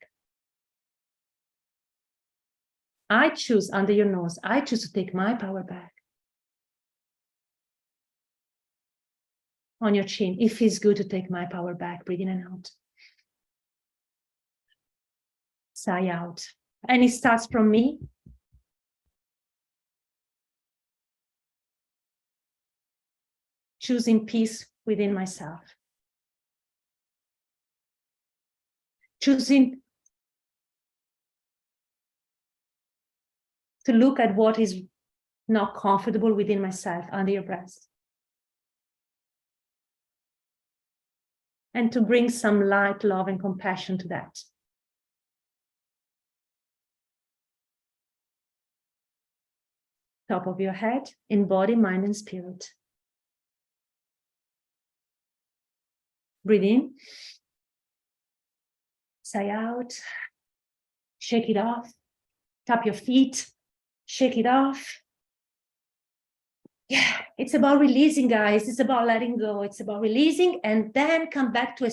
I choose, under your nose, I choose to take my power back. On your chin, it feels good to take my power back. Breathe in and out. Sigh out. And it starts from me. Choosing peace within myself. Choosing to look at what is not comfortable within myself under your breast. And to bring some light, love, and compassion to that. Top of your head, in body, mind, and spirit. Breathe in. Sigh out. Shake it off. Tap your feet. Shake it off. Yeah, it's about releasing, guys. It's about letting go. It's about releasing and then come back to a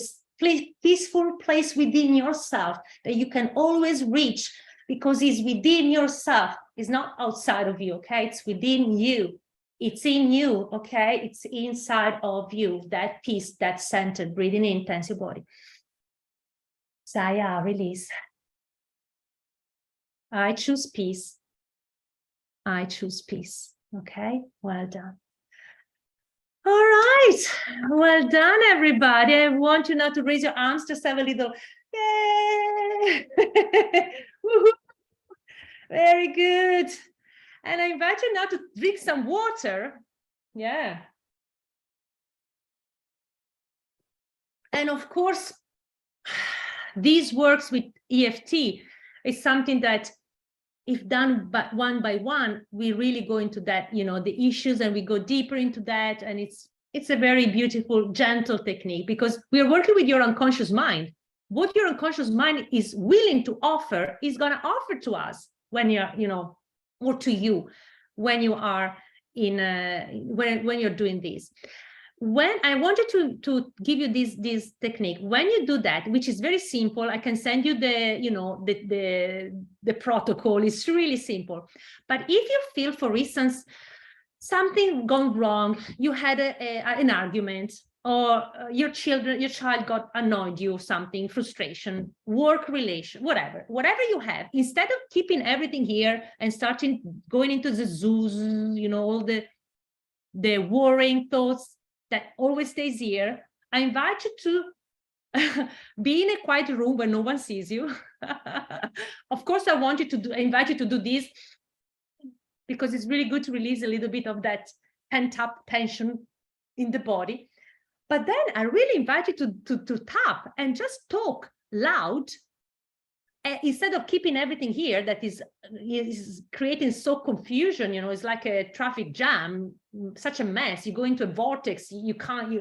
peaceful place within yourself that you can always reach because it's within yourself. It's not outside of you, okay? It's within you. It's in you, okay? It's inside of you, that peace, that center. Breathing in, tense your body. Sigh out, release. I choose peace. I choose peace. Okay, well done. All right, well done, everybody. I want you now to raise your arms, just have a little, yay! Very good. And I invite you now to drink some water. Yeah. And of course, this works with EFT. It's something that if done one by one, we really go into that, you know, the issues and we go deeper into that. And it's a very beautiful, gentle technique because we're working with your unconscious mind. What your unconscious mind is willing to offer is going to offer to us when you're, you know, or to you when you are in when you're doing this. When I wanted to give you this technique, when you do that, which is very simple, I can send you the, you know, the protocol. It's really simple. But if you feel, for instance, something gone wrong, you had an argument, or your child got annoyed you or something, frustration, work relation, whatever you have, instead of keeping everything here and starting going into the zoos, all the worrying thoughts that always stays here, I invite you to be in a quiet room where no one sees you. Of course, I invite you to do this because it's really good to release a little bit of that pent-up tension in the body. But then I really invite you to tap and just talk loud, instead of keeping everything here that is creating so confusion. It's like a traffic jam, such a mess. You go into a vortex, you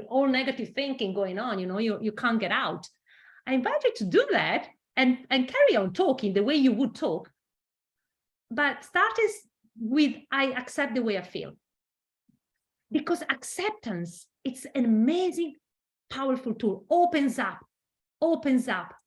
all negative thinking going on, you can't get out. I invite you to do that and carry on talking the way you would talk, but start with, I accept the way I feel. Because acceptance, it's an amazing, powerful tool. Opens up,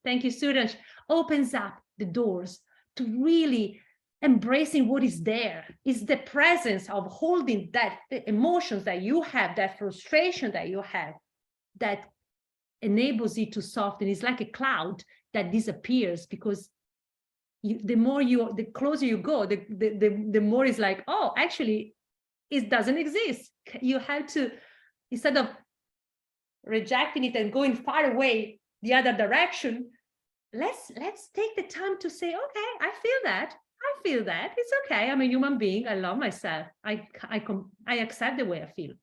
thank you, Suraj, opens up the doors to really embracing what is there. It's the presence of holding the emotions that you have, that frustration that you have, that enables it to soften. It's like a cloud that disappears, because the closer you go, the more it's like, oh, actually, it doesn't exist. You have to, instead of rejecting it and going far away the other direction, let's take the time to say, okay, I feel that, it's okay, I'm a human being, I love myself, I accept the way I feel,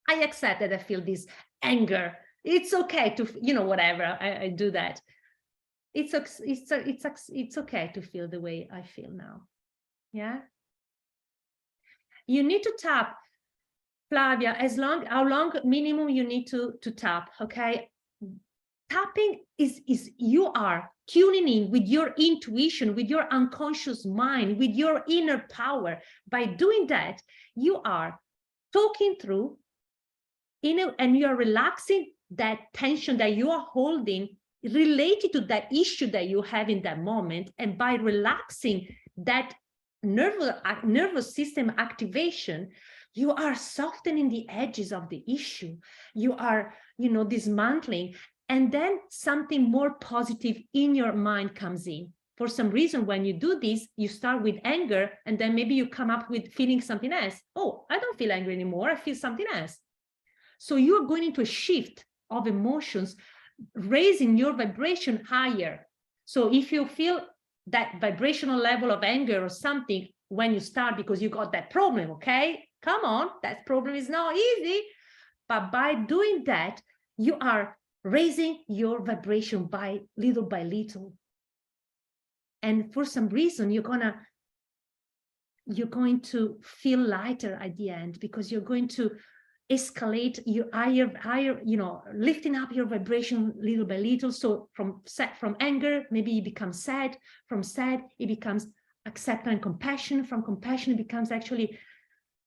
I accept that I feel this anger, it's okay to, whatever, I do that. It's okay to feel the way I feel now. Yeah. You need to tap, Flavia, how long minimum you need to tap, okay? Tapping is you are tuning in with your intuition, with your unconscious mind, with your inner power. By doing that, you are talking through, and you are relaxing that tension that you are holding related to that issue that you have in that moment. And by relaxing that nervous system activation, you are softening the edges of the issue. You are, dismantling, and then something more positive in your mind comes in. For some reason, when you do this, you start with anger, and then maybe you come up with feeling something else. Oh, I don't feel angry anymore, I feel something else. So you're going into a shift of emotions, raising your vibration higher. So if you feel that vibrational level of anger or something when you start, because you got that problem, okay, come on, that problem is not easy. But by doing that, you are raising your vibration by little. And for some reason, you're going to feel lighter at the end, because you're going to escalate your higher, lifting up your vibration little by little. So from anger, maybe you become sad. From sad, it becomes acceptance and compassion. From compassion, it becomes actually,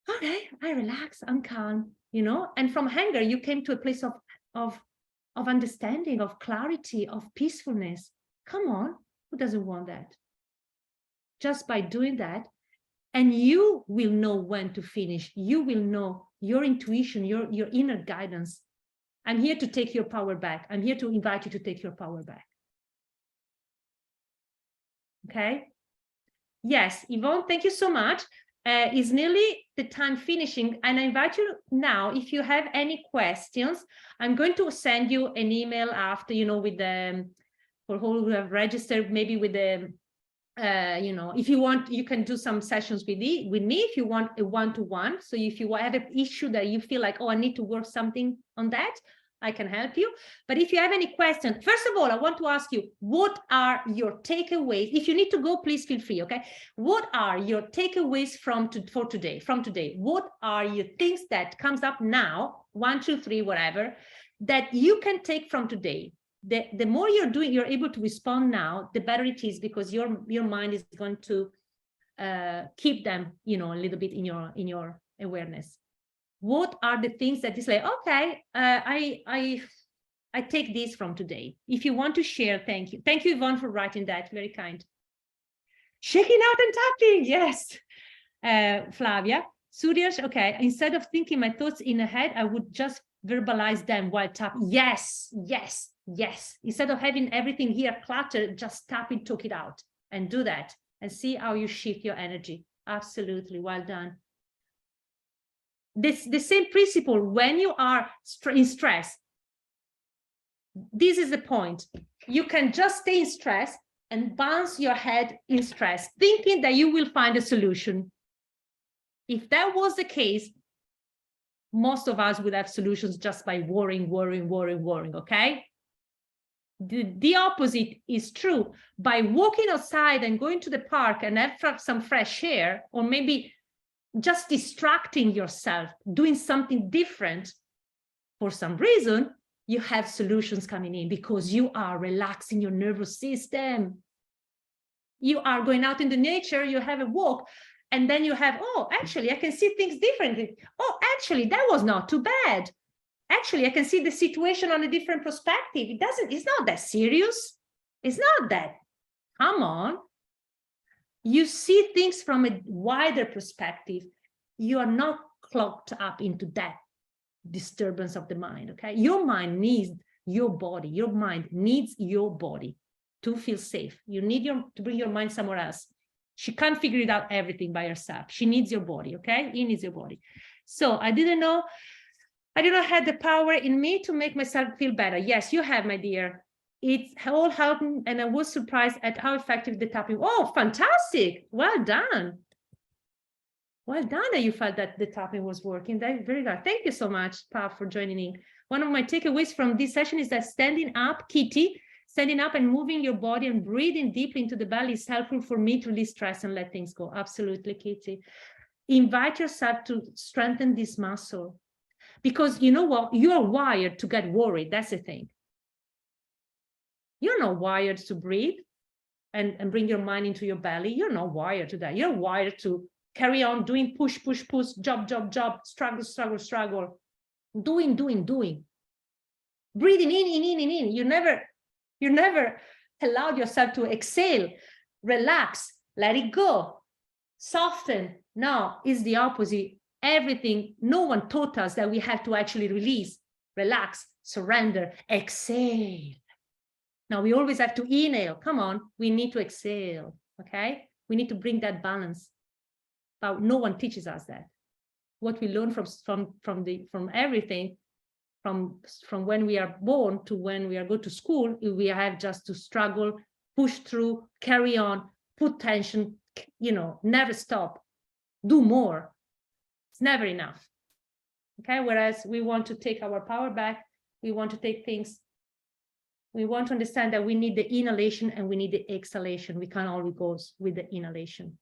okay, I relax, I'm calm, And from anger, you came to a place of understanding, of clarity, of peacefulness. Come on, who doesn't want that? Just by doing that, and you will know when to finish. You will know your intuition, your inner guidance. I'm here to take your power back. I'm here to invite you to take your power back. Okay? Yes, Yvonne, thank you so much. It's nearly the time finishing, and I invite you now, if you have any questions, I'm going to send you an email after, with the, for who have registered, maybe with the, if you want, you can do some sessions with me if you want a one-to-one. So if you have an issue that you feel like, oh, I need to work something on that, I can help you. But if you have any questions, first of all, I want to ask you, what are your takeaways? If you need to go, please feel free, okay? What are your takeaways from today? What are your things that comes up now, 1, 2, 3, whatever, that you can take from today? The more you're able to respond now, the better it is, because your mind is going to keep them, a little bit in your awareness. What are the things that is like, okay, I take this from today? If you want to share, thank you, Yvonne, for writing that, very kind. Shaking out and tapping, yes. Flavia, Suryash, okay, instead of thinking my thoughts in the head, I would just verbalize them while tapping. Yes, yes, yes. Instead of having everything here cluttered, just tap it, talk it out, and do that and see how you shift your energy. Absolutely. Well done. The same principle when you are in stress. This is the point. You can just stay in stress and bounce your head in stress, thinking that you will find a solution. If that was the case, most of us would have solutions just by worrying, okay? The opposite is true. By walking outside and going to the park and have some fresh air, or maybe just distracting yourself, doing something different, for some reason, you have solutions coming in because you are relaxing your nervous system. You are going out in the nature, you have a walk, and then you have, oh, actually, I can see things differently. Oh, actually, that was not too bad. Actually, I can see the situation on a different perspective. It's not that serious. It's not that, come on. You see things from a wider perspective. You are not clogged up into that disturbance of the mind, okay? Your mind needs your body. Your mind needs your body to feel safe. You need to bring your mind somewhere else. She can't figure it out everything by herself. She needs your body, okay? He needs your body. So I did not have the power in me to make myself feel better. Yes, you have, my dear. It all helped, and I was surprised at how effective the tapping. Oh, fantastic. Well done. Well done that you felt that the tapping was working. That's very good. Thank you so much, Pav, for joining in. One of my takeaways from this session is that standing up, Kitty, standing up and moving your body and breathing deeply into the belly is helpful for me to release stress and let things go. Absolutely, Kitty. Invite yourself to strengthen this muscle. Because you know what? You are wired to get worried. That's the thing. You're not wired to breathe and bring your mind into your belly. You're not wired to that. You're wired to carry on doing push, job, struggle, doing. Breathing in. You never allowed yourself to exhale, relax, let it go, soften. No, it's the opposite. Everything, no one taught us that we have to actually release, relax, surrender, exhale. Now we always have to inhale. Come on, we need to exhale, okay? We need to bring that balance. But no one teaches us that. What we learn from everything, from when we are born to when we are go to school, we have just to struggle, push through, carry on, put tension, never stop, do more. It's never enough. Okay, whereas we want to take our power back, we want to take things, we want to understand that we need the inhalation and we need the exhalation. We can't always go with the inhalation.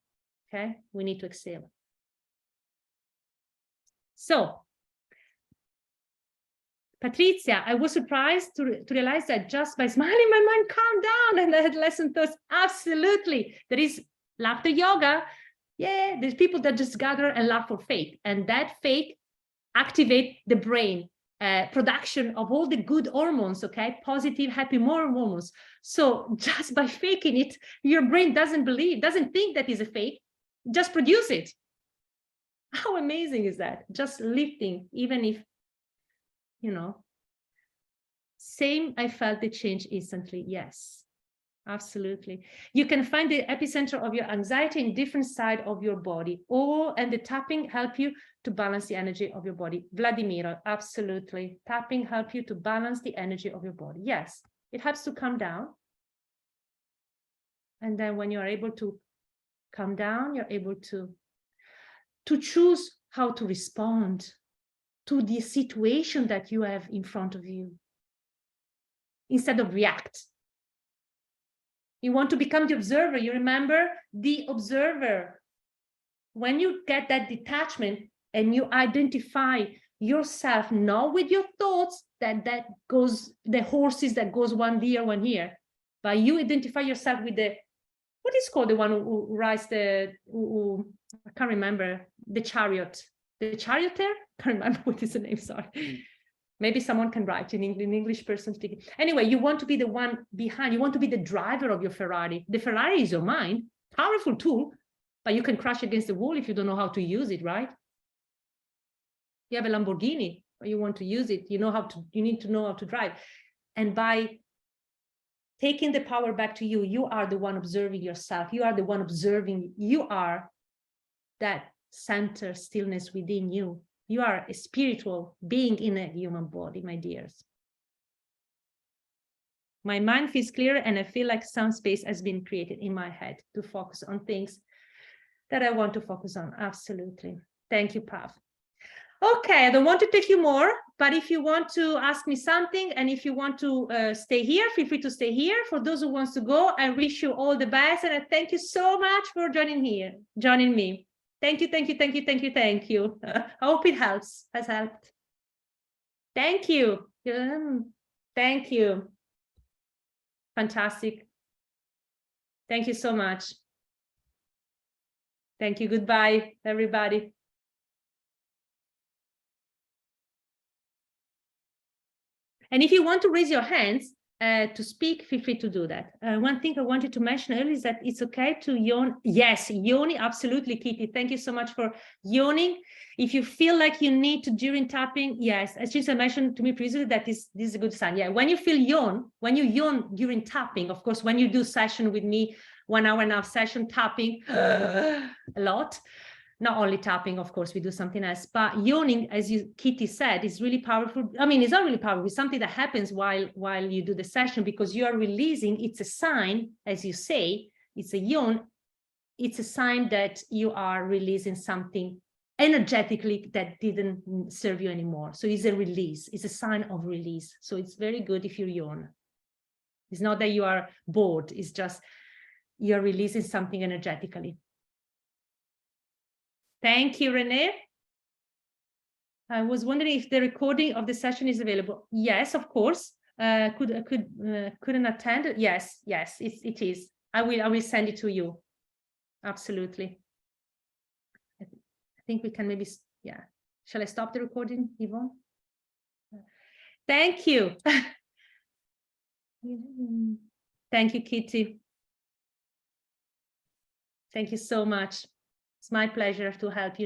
Okay, we need to exhale. So, Patrizia, I was surprised to realize that just by smiling, my mind calmed down and I had lessened thoughts. Absolutely. There is laughter yoga. Yeah, there's people that just gather and laugh for faith. And that faith activate the brain. Production of all the good hormones, okay? Positive, happy hormones. So just by faking it, your brain doesn't think that is a fake, just produce it. How amazing is that? Just lifting, even if, same, I felt the change instantly. Yes, absolutely. You can find the epicenter of your anxiety in different side of your body, and the tapping help you to balance the energy of your body. Vladimiro, absolutely. Tapping help you to balance the energy of your body. Yes, it helps to calm down. And then when you are able to calm down, you're able to choose how to respond to the situation that you have in front of you instead of react. You want to become the observer. You remember the observer. When you get that detachment and you identify yourself, not with your thoughts, that goes, the horses that goes one there, one here, but you identify yourself with the, what is called the one who rides I can't remember, the chariot, the charioteer? I can't remember what is the name, sorry. Maybe someone can write in English person speaking. Anyway, you want to be the one behind, you want to be the driver of your Ferrari. The Ferrari is your mind, powerful tool, but you can crash against the wall if you don't know how to use it, right? You have a Lamborghini, you want to use it, you need to know how to drive. And by taking the power back to you, you are the one observing yourself. You are the one observing, you are that center stillness within you. You are a spiritual being in a human body, my dears. My mind feels clear and I feel like some space has been created in my head to focus on things that I want to focus on. Absolutely. Thank you, Pav. Okay, I don't want to take you more, but if you want to ask me something and if you want to stay here, feel free to stay here. For those who wants to go, I wish you all the best. And I thank you so much for joining me. Thank you, thank you, thank you, thank you, thank you. I hope it has helped. Thank you. Thank you. Fantastic. Thank you so much. Thank you. Goodbye, everybody. And if you want to raise your hands to speak, feel free to do that. One thing I wanted to mention earlier is that it's okay to yawn. Yes, yawning, absolutely, Kitty. Thank you so much for yawning. If you feel like you need to during tapping, yes, as Lisa mentioned to me previously, this is a good sign. Yeah, when you you yawn during tapping, of course, when you do session with me, 1 hour and a half session tapping a lot. Not only tapping, of course, we do something else, but yawning, as Kitty said, is really powerful. I mean, it's not really powerful. It's something that happens while you do the session because you are releasing. It's a sign, as you say, it's a yawn. It's a sign that you are releasing something energetically that didn't serve you anymore. So it's a release. It's a sign of release. So it's very good if you yawn. It's not that you are bored. It's just you're releasing something energetically. Thank you, Renee. I was wondering if the recording of the session is available. Yes, of course. Couldn't attend. Yes, it is. I will send it to you. Absolutely. I think we can maybe, yeah. Shall I stop the recording, Yvonne? Thank you. Thank you, Kitty. Thank you so much. It's my pleasure to help,